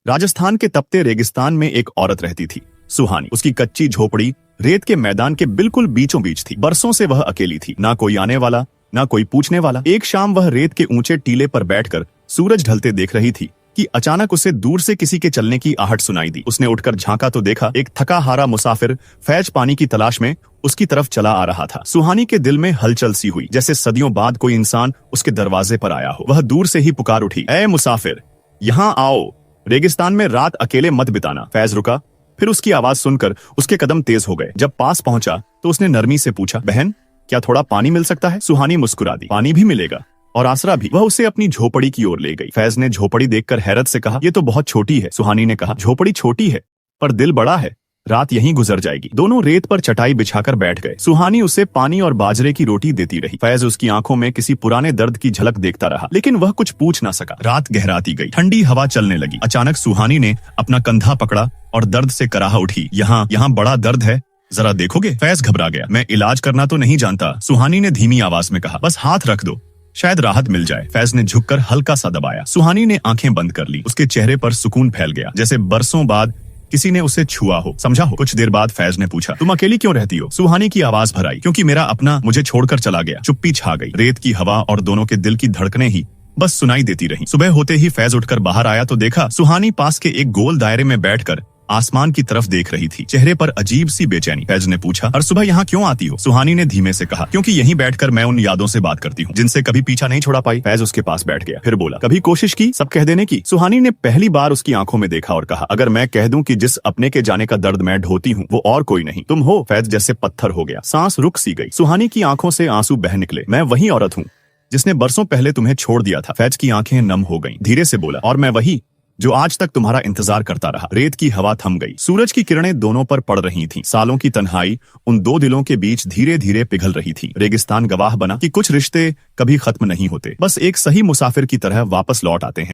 राजस्थान के तपते रेगिस्तान में एक औरत रहती थी, सुहानी। उसकी कच्ची झोपड़ी रेत के मैदान के बिल्कुल बीचों बीच थी। बरसों से वह अकेली थी, ना कोई आने वाला, ना कोई पूछने वाला। एक शाम वह रेत के ऊंचे टीले पर बैठकर सूरज ढलते देख रही थी कि अचानक उसे दूर से किसी के चलने की आहट सुनाई दी। उसने उठकर झांका तो देखा एक थका हारा मुसाफिर फैज पानी की तलाश में उसकी तरफ चला आ रहा था। सुहानी के दिल में हलचल सी हुई, जैसे सदियों बाद कोई इंसान उसके दरवाजे पर आया हो। वह दूर से ही पुकार उठी, ऐ मुसाफिर, यहाँ आओ, रेगिस्तान में रात अकेले मत बिताना। फैज रुका, फिर उसकी आवाज सुनकर उसके कदम तेज हो गए। जब पास पहुंचा तो उसने नरमी से पूछा, बहन, क्या थोड़ा पानी मिल सकता है? सुहानी मुस्कुरा दी, पानी भी मिलेगा और आसरा भी। वह उसे अपनी झोपड़ी की ओर ले गई। फैज ने झोपड़ी देखकर हैरत से कहा, ये तो बहुत छोटी है। सुहानी ने कहा, झोपड़ी छोटी है पर दिल बड़ा है, रात यहीं गुजर जाएगी। दोनों रेत पर चटाई बिछाकर बैठ गए। सुहानी उसे पानी और बाजरे की रोटी देती रही। फैज उसकी आंखों में किसी पुराने दर्द की झलक देखता रहा, लेकिन वह कुछ पूछ ना सका। रात गहराती गई, ठंडी हवा चलने लगी। अचानक सुहानी ने अपना कंधा पकड़ा और दर्द से कराह उठी, यहाँ बड़ा दर्द है, जरा देखोगे? फैज घबरा गया, मैं इलाज करना तो नहीं जानता। सुहानी ने धीमी आवाज में कहा, बस हाथ रख दो, शायद राहत मिल जाए। फैज ने झुककर हल्का सा दबाया। सुहानी ने आंखें बंद कर ली। उसके चेहरे पर सुकून फैल गया, जैसे बरसों बाद किसी ने उसे छुआ हो, समझा हो। कुछ देर बाद फैज ने पूछा, तुम अकेली क्यों रहती हो? सुहानी की आवाज भर आई, क्योंकि मेरा अपना मुझे छोड़कर चला गया। चुप्पी छा गई। रेत की हवा और दोनों के दिल की धड़कनें ही बस सुनाई देती रहीं। सुबह होते ही फैज उठकर बाहर आया तो देखा सुहानी पास के एक गोल दायरे में बैठकर आसमान की तरफ देख रही थी, चेहरे पर अजीब सी बेचैनी। फैज ने पूछा, हर सुबह यहाँ क्यों आती हो? सुहानी ने धीमे से कहा, क्योंकि यहीं बैठकर मैं उन यादों से बात करती हूँ जिनसे कभी पीछा नहीं छोड़ा पाई। फैज उसके पास बैठ गया, फिर बोला, कभी कोशिश की सब कह देने की? सुहानी ने पहली बार उसकी आंखों में देखा और कहा, अगर मैं कह दूं कि जिस अपने के जाने का दर्द मैं ढोती हूँ वो और कोई नहीं, तुम हो। फैज जैसे पत्थर हो गया, सांस रुक सी गई। सुहानी की आंखों से आंसू बह निकले, मैं वही औरत हूँ जिसने बरसों पहले तुम्हें छोड़ दिया था। फैज की आंखें नम हो गईं। धीरे से बोला, और मैं वही जो आज तक तुम्हारा इंतजार करता रहा। रेत की हवा थम गई। सूरज की किरणें दोनों पर पड़ रही थीं। सालों की तन्हाई उन दो दिलों के बीच धीरे धीरे पिघल रही थी। रेगिस्तान गवाह बना कि कुछ रिश्ते कभी खत्म नहीं होते, बस एक सही मुसाफिर की तरह वापस लौट आते हैं।